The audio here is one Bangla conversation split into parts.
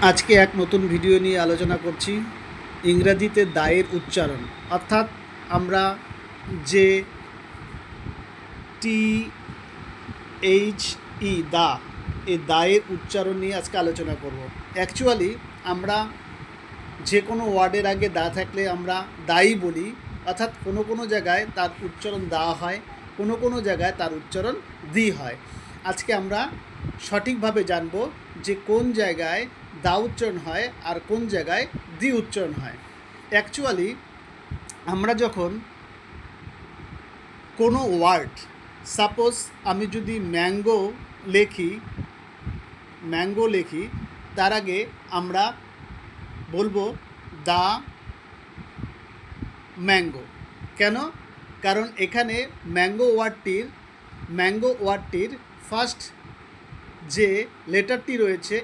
আজকে এক নতুন ভিডিও নিয়ে আলোচনা করছি ইংরেজিতে দায়ের উচ্চারণ। অর্থাৎ আমরা যে টি এইচ ই দা এই দায়ের উচ্চারণ নিয়ে আজকে আলোচনা করব। অ্যাকচুয়ালি আমরা যে কোনো ওয়ার্ডের আগে দা থাকলে আমরা দাই বলি, অর্থাৎ কোনো কোনো জায়গায় তার উচ্চারণ দা হয়, কোনো কোনো জায়গায় তার উচ্চারণ দি হয়। আজকে আমরা সঠিকভাবে জানব যে কোন জায়গায় দা উচ্চারণ হয় আর কোন জায়গায় দি উচ্চারণ হয়। অ্যাকচুয়ালি আমরা যখন কোনো ওয়ার্ড, সাপোজ আমি যদি ম্যাঙ্গো লিখি তার আগে আমরা বলবো দা ম্যাঙ্গো। কেন? কারণ এখানে ম্যাঙ্গো ওয়ার্ডটির ফার্স্ট যে লেটারটি রয়েছে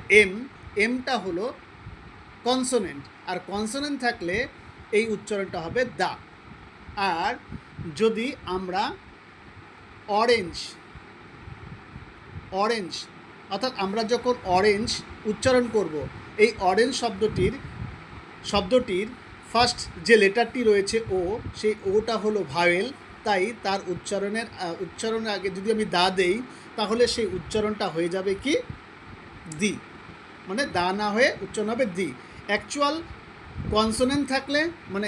এমটা হলো কনসোনেন্ট, আর কনসোনেন্ট থাকলে এই উচ্চারণটা হবে দা। আর যদি আমরা অরেঞ্জ অর্থাৎ আমরা যখন অরেঞ্জ উচ্চারণ করব, এই অরেঞ্জ শব্দটির ফার্স্ট যে লেটারটি রয়েছে ও, সেই ওটা হলো ভাওয়েল, তাই তার উচ্চারণের আগে যদি আমি দা দেই তাহলে সেই উচ্চারণটা হয়ে যাবে কি দি, মানে দা না হয়ে উচ্চারণ হবে দি। অ্যাকচুয়াল কনসোনেন্ট থাকলে মানে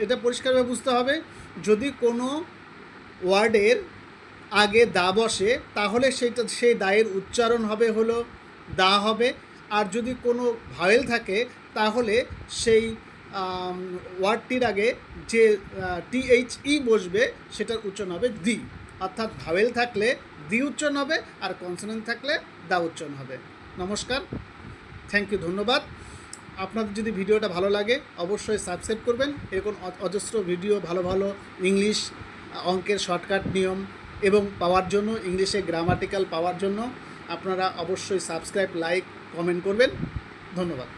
এটা পরিষ্কারভাবে বুঝতে হবে, যদি কোনো ওয়ার্ডের আগে দা বসে তাহলে সেই দায়ের উচ্চারণ হলো দা হবে। আর যদি কোনো ভাওয়েল থাকে তাহলে সেই ওয়ার্ডটির আগে যে টিএইচই বসবে সেটার উচ্চারণ হবে দি। অর্থাৎ ভাওয়েল থাকলে দি উচ্চারণ হবে আর কনসোনেন্ট থাকলে দা উচ্চারণ হবে। নমস্কার, থ্যাংক ইউ, ধন্যবাদ। আপনাদের যদি ভিডিওটা ভালো লাগে অবশ্যই সাবস্ক্রাইব করবেন। এরকম অজস্র ভিডিও ভালো ভালো ইংলিশ অঙ্কের শর্টকাট নিয়ম এবং পাওয়ার জন্য, ইংলিশে গ্রামাটিক্যাল পাওয়ার জন্য আপনারা অবশ্যই সাবস্ক্রাইব, লাইক, কমেন্ট করবেন। ধন্যবাদ।